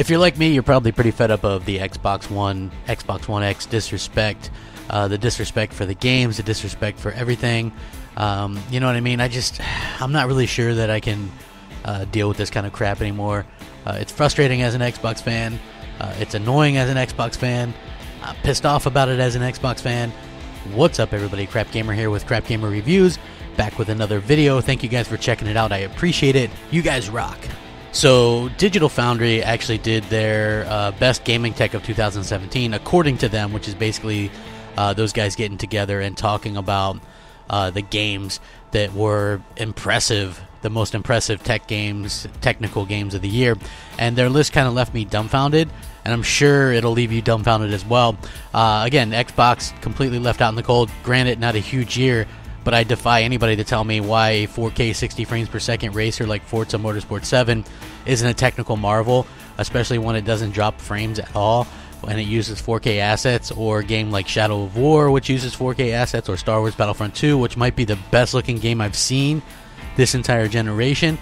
If you're like me, you're probably pretty fed up of the Xbox One X disrespect, the disrespect for the games, the disrespect for everything. You know what I mean? I'm not really sure that I can deal with this kind of crap anymore. It's frustrating as an Xbox fan. It's annoying as an Xbox fan. I'm pissed off about it as an Xbox fan. What's up, everybody? Crapgamer here with Crapgamer Reviews, back with another video. Thank you guys for checking it out. I appreciate it. You guys rock. So, Digital Foundry actually did their best gaming tech of 2017, according to them, which is basically those guys getting together and talking about the games that were impressive, the most impressive technical games of the year. And their list kind of left me dumbfounded, and I'm sure it'll leave you dumbfounded as well. Again, Xbox completely left out in the cold. Granted, not a huge year, but I defy anybody to tell me why a 4K 60 frames per second racer like Forza Motorsport 7 isn't a technical marvel, especially when it doesn't drop frames at all, when it uses 4K assets, or a game like Shadow of War, which uses 4K assets, or Star Wars Battlefront 2, which might be the best looking game I've seen this entire generation.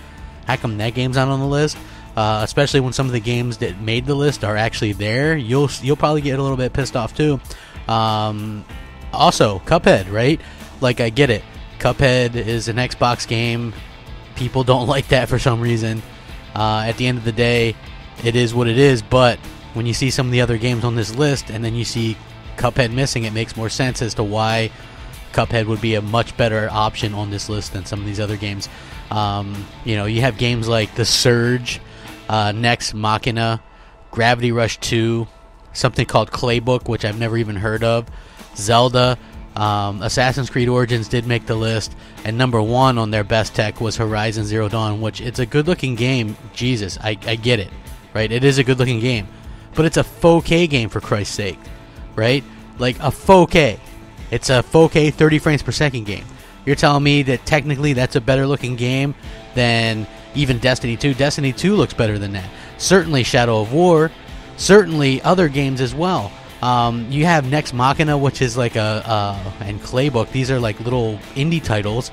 How come that game's not on the list? Especially when some of the games that made the list are actually there, you'll probably get a little bit pissed off too. Also, Cuphead, right? Like, I get it. Cuphead is an Xbox game. People don't like that for some reason. At the end of the day, it is what it is. But when you see some of the other games on this list, and then you see Cuphead missing, it makes more sense as to why Cuphead would be a much better option on this list than some of these other games. You know, you have games like The Surge, Nex Machina, Gravity Rush 2, something called Claybook, which I've never even heard of, Zelda. Assassin's Creed Origins did make the list, and number one on their best tech was Horizon Zero Dawn, which it's a good-looking game. Jesus, I get it, right? It is a good-looking game, but it's a 4K game, for Christ's sake, right? Like, a 4K. It's a 4K 30 frames per second game. You're telling me that technically that's a better-looking game than even Destiny 2? Destiny 2 looks better than that. Certainly Shadow of War. Certainly other games as well. You have Nex Machina, which is like and Claybook. These are like little indie titles.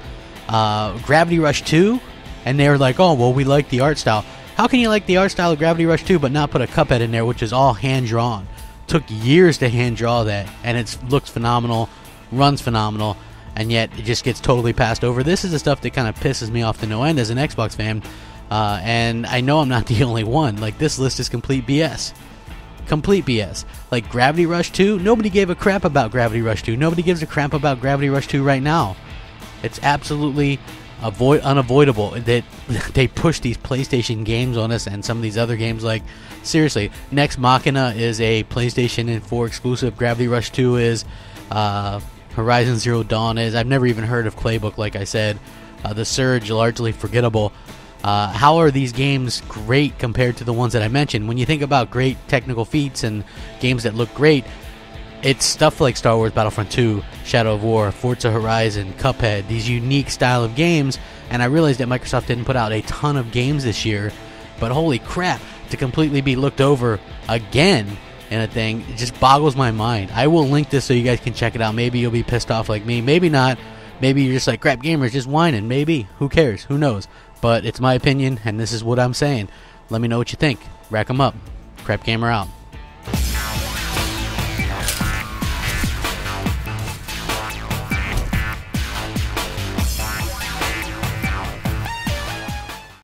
Gravity Rush 2, and they're like, oh, well, we like the art style. How can you like the art style of Gravity Rush 2 but not put a Cuphead in there, which is all hand-drawn? Took years to hand-draw that, and it looks phenomenal, runs phenomenal, and yet it just gets totally passed over. This is the stuff that kind of pisses me off to no end as an Xbox fan, and I know I'm not the only one. Like, this list is complete BS. Complete BS. Like, Gravity Rush 2, nobody gave a crap about Gravity Rush 2. Nobody gives a crap about Gravity Rush 2 right now. It's absolutely unavoidable that they push these PlayStation games on us, and some of these other games. Like, seriously, Nex Machina is a PlayStation 4 exclusive. Gravity Rush 2 is. Horizon Zero Dawn is. I've never even heard of Claybook, like I said. The Surge, largely forgettable. How are these games great compared to the ones that I mentioned? When you think about great technical feats and games that look great, it's stuff like Star Wars Battlefront 2, Shadow of War, Forza Horizon, Cuphead, these unique style of games. And I realized that Microsoft didn't put out a ton of games this year, but holy crap, to completely be looked over again in a thing, it just boggles my mind. I will link this so you guys can check it out. Maybe you'll be pissed off like me, maybe not. Maybe you're just like, Crap Gamer's just whining. Maybe. Who cares? Who knows? But it's my opinion, and this is what I'm saying. Let me know what you think. Rack 'em up. Crap Gamer out.